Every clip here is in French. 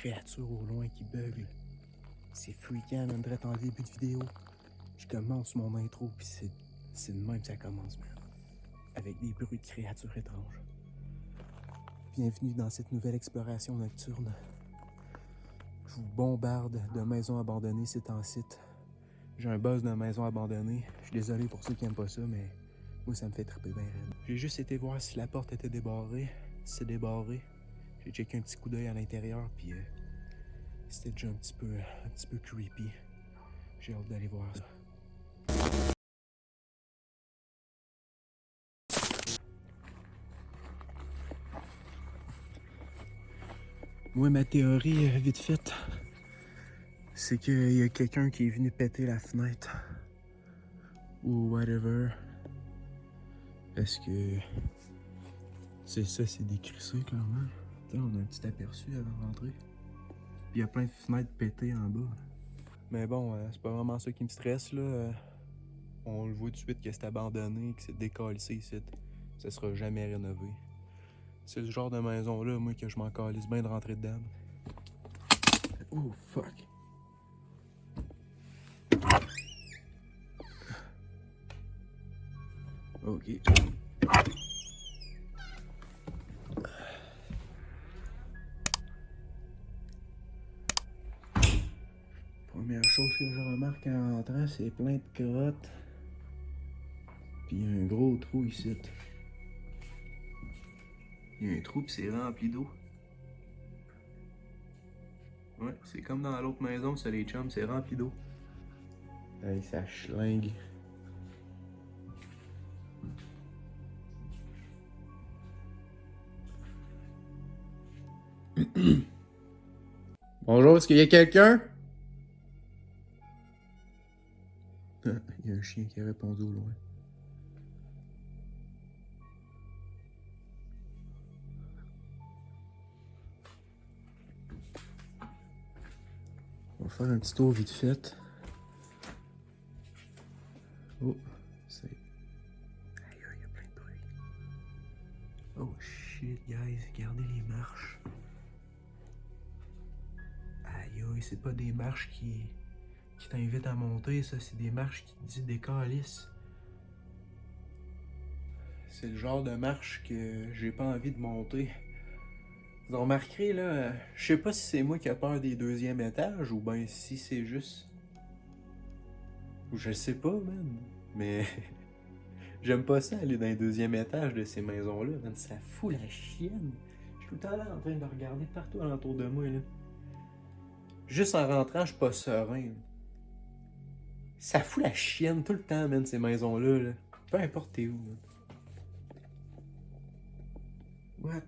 créatures au loin qui bugle. C'est freakant, même direct en début de vidéo. Je commence mon intro, puis c'est de même que ça commence, man. Avec des bruits de créatures étranges. Bienvenue dans cette nouvelle exploration nocturne. Je vous bombarde de maisons abandonnées site en site. J'ai un buzz de maisons abandonnées. Je suis désolé pour ceux qui aiment pas ça, mais moi ça me fait triper bien raide. J'ai juste été voir si la porte était débarrée. Si c'est débarré, j'ai checké un petit coup d'œil à l'intérieur, puis c'était déjà un petit peu creepy. J'ai hâte d'aller voir ça. Moi, ma théorie, vite faite, c'est qu'il y a quelqu'un qui est venu péter la fenêtre. Ou whatever. Parce que... c'est ça, c'est décrissé, clairement. Attends, on a un petit aperçu avant de rentrer. Puis il y a plein de fenêtres pétées en bas. Mais bon, c'est pas vraiment ça qui me stresse, là. On le voit tout de suite que c'est abandonné, que c'est décalissé ici. Ça sera jamais rénové. C'est le genre de maison-là, moi, que je m'en calisse bien de rentrer dedans. Oh, fuck. Ok. Première chose que je remarque en rentrant, c'est plein de crottes. Puis il y a un gros trou ici. Il y a un trou puis c'est rempli d'eau. Ouais, c'est comme dans l'autre maison, ça les chums, c'est rempli d'eau. Hey, ça schlingue. Bonjour, est-ce qu'il y a quelqu'un? Il y a un chien qui a répondu au loin. On va faire un petit tour vite fait. Oh, c'est... Aïe, il y a plein de bruit. Oh shit, guys, regardez les marches. Aïe, c'est pas des marches qui t'invitent à monter, ça, c'est des marches qui te disent des calices. C'est le genre de marche que j'ai pas envie de monter. Vous remarquerez, là, je sais pas si c'est moi qui ai peur des deuxièmes étages ou ben si c'est juste... Je sais pas, man. Mais j'aime pas ça, aller dans les deuxième étage de ces maisons-là, man. Ça fout la chienne. Je suis tout le temps là en train de regarder partout alentour de moi, là. Juste en rentrant, je suis pas serein. Ça fout la chienne tout le temps, man, ces maisons-là, là. Peu importe t'es où, man. What?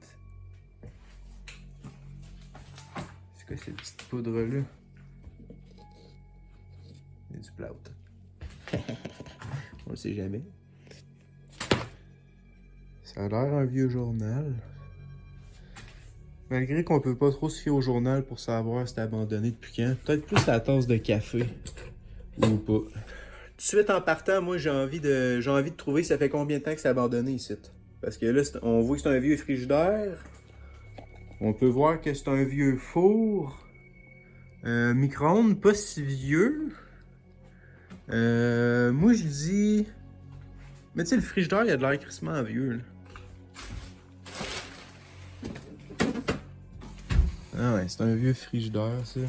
C'est quoi cette petite poudre-là? Il y a du plâtre. On le sait jamais. Ça a l'air un vieux journal. Malgré qu'on peut pas trop se fier au journal pour savoir si c'est abandonné depuis quand. Peut-être plus la tasse de café. Ou pas. Tout de suite en partant, moi j'ai envie de trouver ça fait combien de temps que c'est abandonné ici. Parce que là, on voit que c'est un vieux frigidaire. On peut voir que c'est un vieux four. Micro-ondes, pas si vieux. Moi je dis... Mais tu sais, le frigidaire, il a de l'air crissement vieux, là. Ah ouais, c'est un vieux frigidaire, ça.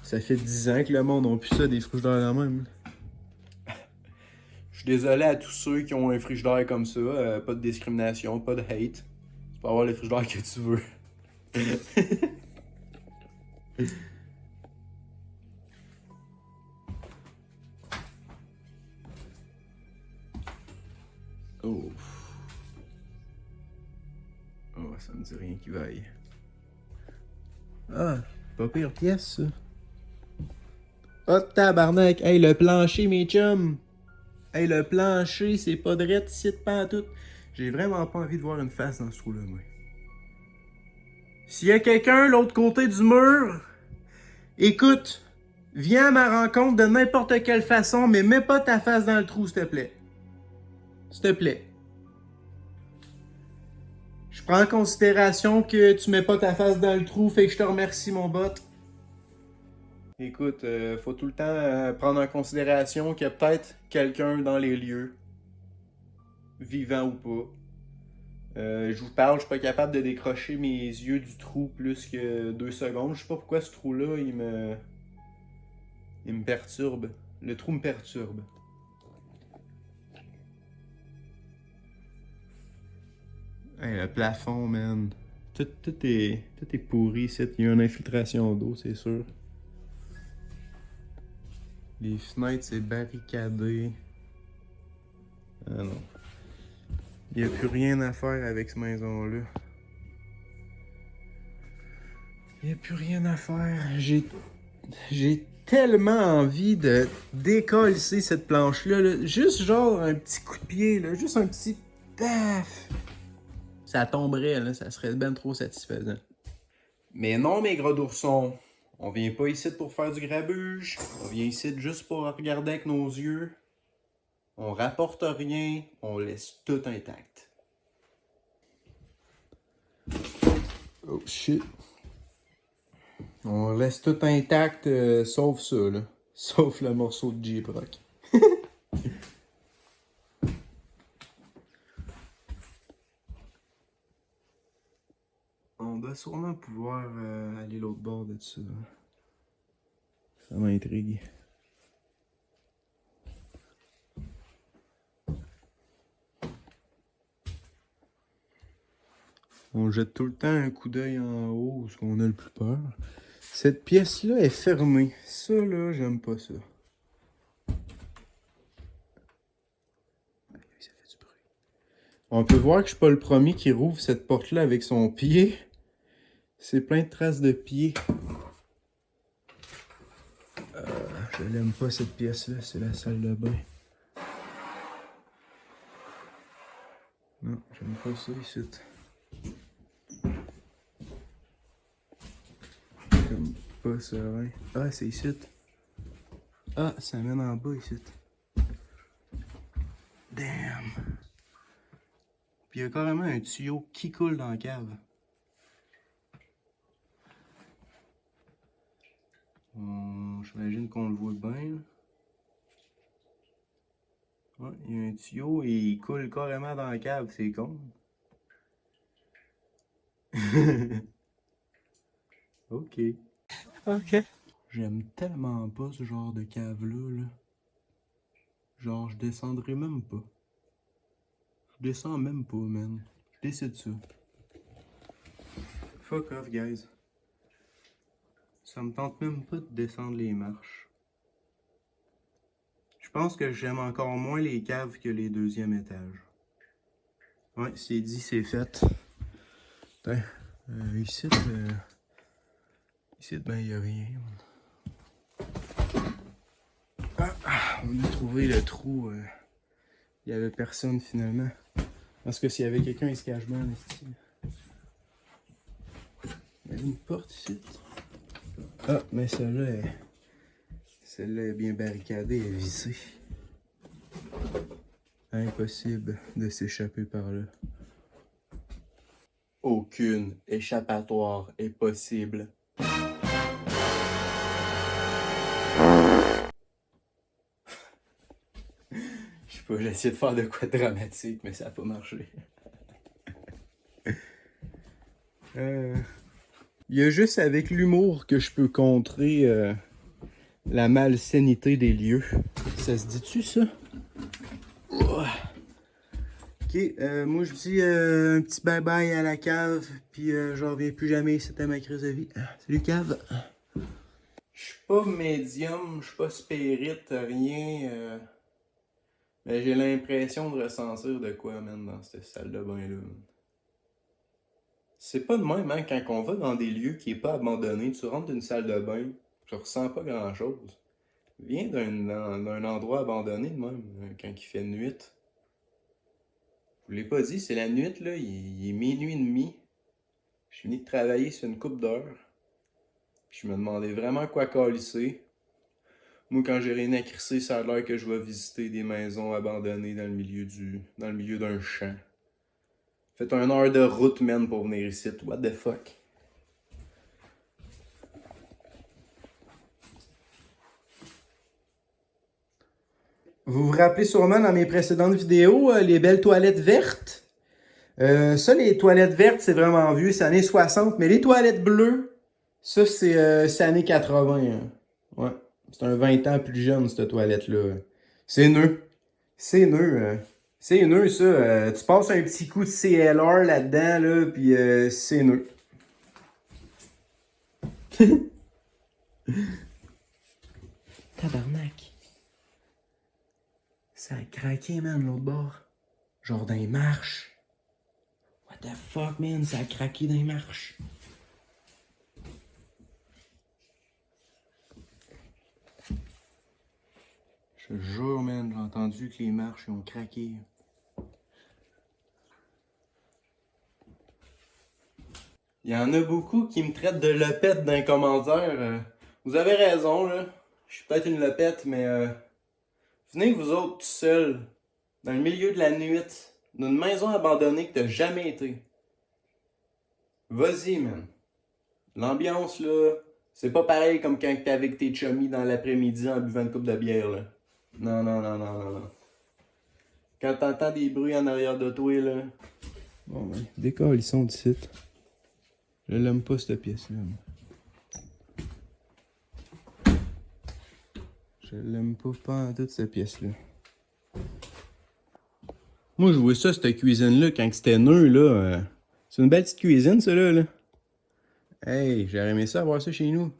Ça fait 10 ans que le monde n'a plus ça, des frigidaires là même. Je suis désolé à tous ceux qui ont un frigidaire comme ça. Pas de discrimination, pas de hate. Tu peux avoir le frigidaire que tu veux. Oh. Oh, ça me dit rien qui vaille. Ah, pas pire pièce, ça. Oh, tabarnak! Hey, le plancher, mes chums! Hey, le plancher, c'est pas drette ici de pantoute. J'ai vraiment pas envie de voir une face dans ce trou-là, moi. S'il y a quelqu'un l'autre côté du mur, écoute, viens à ma rencontre de n'importe quelle façon, mais mets pas ta face dans le trou, s'il te plaît. S'il te plaît. Je prends en considération que tu mets pas ta face dans le trou, fait que je te remercie, mon bot. Écoute, faut tout le temps prendre en considération qu'il y a peut-être quelqu'un dans les lieux, vivant ou pas. Je vous parle, je suis pas capable de décrocher mes yeux du trou plus que 2 secondes. Je sais pas pourquoi ce trou-là, il me perturbe. Le trou me perturbe. Hey, le plafond, man. Tout est pourri ici. Il y a une infiltration d'eau, c'est sûr. Les fenêtres, c'est barricadé. Ah non. Il n'y a plus rien à faire avec cette maison-là. Il n'y a plus rien à faire. J'ai tellement envie de décoller cette planche-là. Là. Juste genre un petit coup de pied, là. Juste un petit paf. Ça tomberait, là. Ça serait ben trop satisfaisant. Mais non, mes gros d'ourson. On vient pas ici pour faire du grabuge. On vient ici juste pour regarder avec nos yeux. On rapporte rien. On laisse tout intact. Oh shit. On laisse tout intact, sauf ça, là. Sauf le morceau de J-Proc. On doit sûrement pouvoir aller l'autre bord de ça. Ça m'intrigue. On jette tout le temps un coup d'œil en haut, parce qu'on a le plus peur. Cette pièce-là est fermée. Ça, là, j'aime pas ça. Ça fait du bruit. On peut voir que je suis pas le premier qui rouvre cette porte-là avec son pied. C'est plein de traces de pied. Je l'aime pas cette pièce-là, c'est la salle de bain. Non, j'aime pas ça ici. J'aime pas ça, ouais. Ah, c'est ici. Ah, ça mène en bas ici. Damn. Puis il y a carrément un tuyau qui coule dans la cave. J'imagine qu'on le voit bien. Ouais, il y a un tuyau et il coule carrément dans la cave, c'est con. Ok. Ok. J'aime tellement pas ce genre de cave-là. Là. Genre, je descendrai même pas. Je descends même pas, man. Je décide ça. Fuck off, guys. Ça me tente même pas de descendre les marches. Je pense que j'aime encore moins les caves que les deuxièmes étages. Ouais, c'est dit, c'est fait. Putain, ici, ben, y a rien. On a trouvé le trou. Il y avait personne finalement. Parce que s'il y avait quelqu'un, il se cache bien, ici. Il y a une porte ici. Ah, mais celle-là est bien barricadée, elle est vissée. Impossible de s'échapper par là. Aucune échappatoire est possible. Je sais pas, j'ai essayé de faire de quoi de dramatique, mais ça n'a pas marché. Il y a juste avec l'humour que je peux contrer la malsainité des lieux. Ça se dit-tu, ça? Oh. Ok, moi je dis un petit bye-bye à la cave, puis je reviens plus jamais, c'était ma crise de vie. Salut, cave! Je suis pas médium, je suis pas spirit, rien. Mais j'ai l'impression de ressentir de quoi, man, dans cette salle de bain-là. C'est pas de même, hein, quand on va dans des lieux qui est pas abandonné, tu rentres d'une salle de bain, tu ressens pas grand-chose. Viens d'un endroit abandonné de même, quand il fait nuit. Je vous l'ai pas dit, c'est la nuit, là, il est minuit et demi. Je finis de travailler sur une couple d'heures. Puis je me demandais vraiment quoi calisser. Moi, quand j'ai rien à crisser, ça a l'air que je vais visiter des maisons abandonnées dans le milieu d'un champ. Faites 1 heure de route, man, pour venir ici. What the fuck? Vous vous rappelez sûrement dans mes précédentes vidéos, les belles toilettes vertes? Ça, les toilettes vertes, c'est vraiment vieux, c'est années 60. Mais les toilettes bleues, ça, c'est années 80. Hein. Ouais. C'est un 20 ans plus jeune, cette toilette-là. C'est neuf. C'est neuf. C'est neuf, ça. Tu passes un petit coup de CLR là-dedans, là, pis c'est neuf. Tabarnak. Ça a craqué, man, l'autre bord. Genre dans les marches. What the fuck, man? Ça a craqué dans les marches. Je te jure, man, j'ai entendu que les marches ont craqué. Il y en a beaucoup qui me traitent de lopette dans les commentaires. Vous avez raison, là. Je suis peut-être une lopette, mais venez vous autres tout seuls, dans le milieu de la nuit, d'une maison abandonnée que t'as jamais été. Vas-y, man. L'ambiance, là, c'est pas pareil comme quand t'es avec tes chummies dans l'après-midi en buvant une coupe de bière, là. Non, non, non, non, non, non. Quand t'entends des bruits en arrière de toi, là... Bon, ben, décolle, ils sont d'ici. Je l'aime pas, cette pièce-là. Je l'aime pas en toute cette pièce-là. Moi, je vois ça, cette cuisine-là, quand c'était neuf, là. C'est une belle petite cuisine, ça, là. Hey, j'aurais aimé ça, avoir ça chez nous.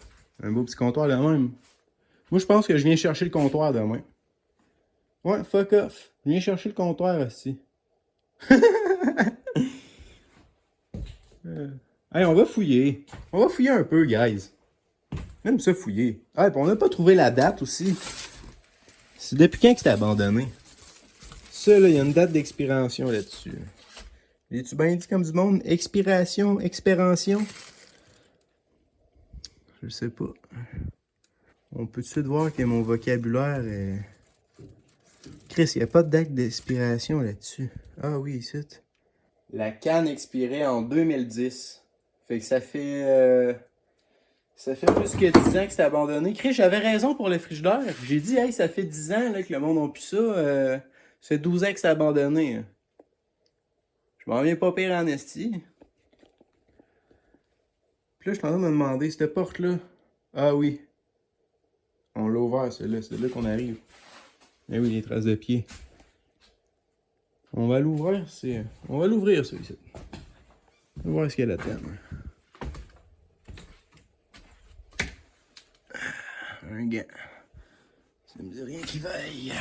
Un beau petit comptoir de même. Moi, je pense que je viens chercher le comptoir demain. Ouais, fuck off. Je viens chercher le comptoir aussi. Hey, on va fouiller. On va fouiller un peu, guys. Même ça, fouiller. Ah, puis on n'a pas trouvé la date aussi. C'est depuis quand que c'était abandonné? Ça, là, il y a une date d'expiration là-dessus. Es-tu bien dit comme du monde? Expiration, expiration? Je sais pas. On peut tout de suite voir que mon vocabulaire est... Chris, il n'y a pas de date d'expiration là-dessus. Ah oui, c'est. La canne expirait en 2010. Fait que ça fait... Ça fait plus que 10 ans que c'était abandonné. Chris, j'avais raison pour le frigidaire. J'ai dit, hey, ça fait 10 ans là, que le monde n'a plus ça. Ça fait 12 ans que c'est abandonné. Je m'en viens pas pire en esti. Puis là, je suis en train de me demander, cette porte-là... Ah oui. On l'a ouvert, celle-là. C'est là qu'on arrive. Eh oui, les traces de pied. On va l'ouvrir, c'est... On va l'ouvrir, ça, ici. On va voir ce qu'il y a là-dedans. Un gant. Ça me dit rien qui vaille.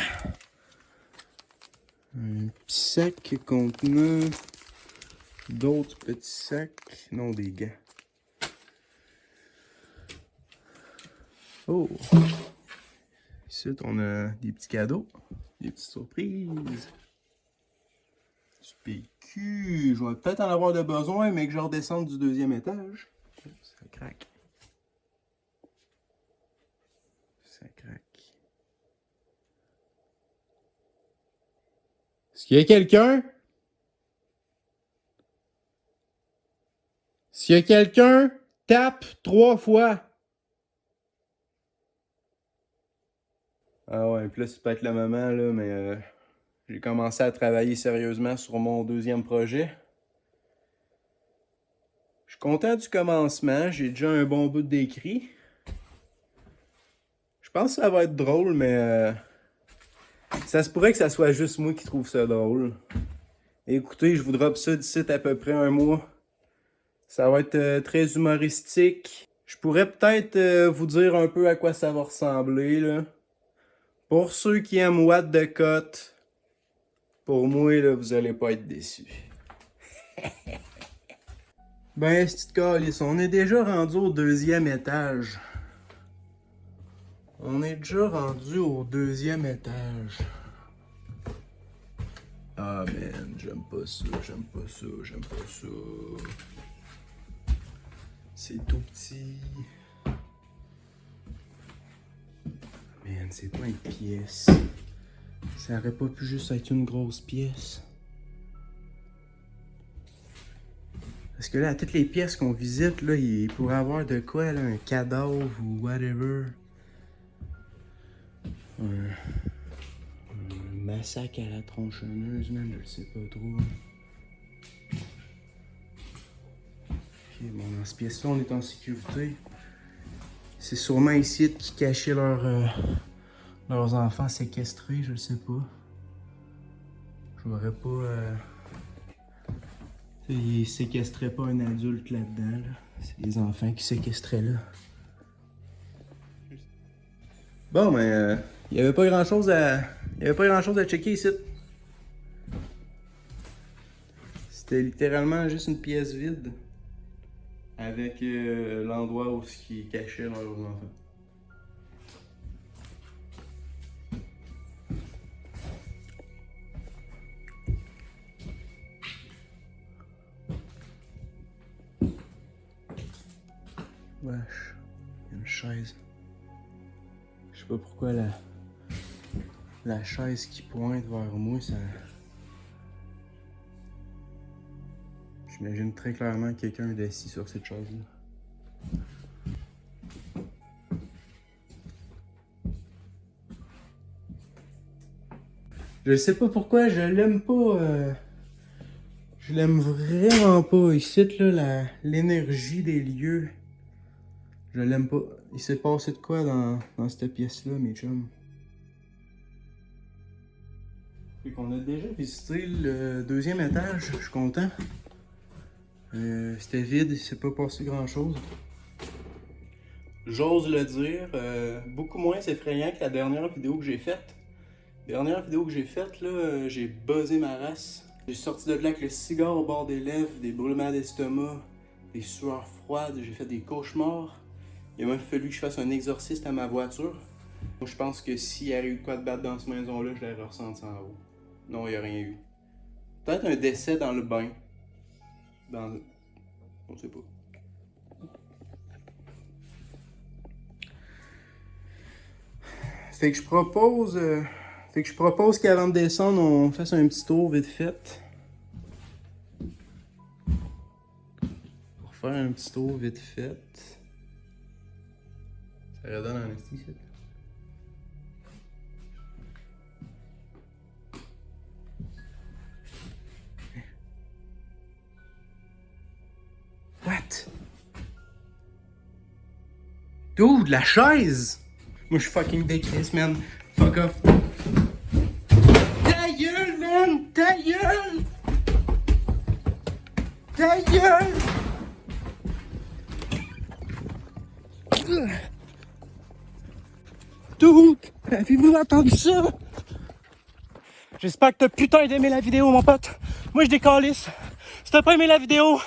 Un petit sac contenant d'autres petits sacs. Non, des gants. Oh! Ici, on a des petits cadeaux. Des petites surprises. Du PQ. Je vais peut-être en avoir de besoin, mais que je redescende du 2e étage. Ça craque. Ça craque. Est-ce qu'il y a quelqu'un? S'il y a quelqu'un, tape 3 fois. Ah ouais, puis là, c'est peut-être le moment, là, mais j'ai commencé à travailler sérieusement sur mon 2e projet. Je suis content du commencement, j'ai déjà un bon bout d'écrit. Je pense que ça va être drôle, mais ça se pourrait que ça soit juste moi qui trouve ça drôle. Écoutez, je vous drop ça d'ici à peu près un mois. Ça va être très humoristique. Je pourrais peut-être vous dire un peu à quoi ça va ressembler, là. Pour ceux qui aiment What the Cut, pour moi, là, vous allez pas être déçus. Ben, petite calice, on est déjà rendu au 2e étage. On est déjà rendu au 2e étage. Ah, man, j'aime pas ça, j'aime pas ça, j'aime pas ça. C'est tout petit. Man, c'est pas une pièce. Ça aurait pas pu juste être une grosse pièce. Parce que là, à toutes les pièces qu'on visite, là, il pourrait y avoir de quoi, là, un cadavre ou whatever. Un massacre à la tronçonneuse, même, je le sais pas trop. Ok, bon, dans cette pièce-là, on est en sécurité. C'est sûrement ici qui cachaient leurs enfants séquestrés, je le sais pas. Je verrais pas... Ils séquestraient pas un adulte là-dedans, là. C'est les enfants qui séquestraient là. Bon, mais il y avait pas grand-chose à... Il y avait pas grand-chose à checker ici. C'était littéralement juste une pièce vide. Avec l'endroit où ils cachaient leurs enfants. Wesh, il y a une chaise. Je sais pas pourquoi la chaise qui pointe vers moi, ça... J'imagine très clairement quelqu'un est assis sur cette chaise-là. Je sais pas pourquoi, je l'aime pas. Je l'aime vraiment pas. Ici, là, l'énergie des lieux. Je l'aime pas. Il s'est passé de quoi dans cette pièce-là, mes chums? Fait qu'on a déjà visité le deuxième étage, je suis content. C'était vide, il s'est pas passé grand-chose. J'ose le dire, beaucoup moins effrayant que la dernière vidéo que j'ai faite. La dernière vidéo que j'ai faite, là, j'ai buzzé ma race. J'ai sorti de là avec le cigare au bord des lèvres, des brûlements d'estomac, des sueurs froides, j'ai fait des cauchemars. Il a même fallu que je fasse un exorciste à ma voiture. Moi, je pense que s'il y avait eu quoi de battre dans cette maison-là, je l'aurais ressenti en haut. Non, il n'y a rien eu. Peut-être un décès dans le bain. On sait pas. Fait que je propose qu'avant de descendre, on fasse un petit tour vite fait. Pour faire un petit tour vite fait. Ça redonne en esti, ici. What? Dude, la chaise! Moi, je suis fucking décrisse, man. Fuck off. Ta gueule, man! Ta gueule! Ta gueule! Dude! Avez-vous entendu ça? J'espère que t'as putain d'aimer la vidéo, mon pote. Moi, je décalisse. Si t'as pas aimé la vidéo,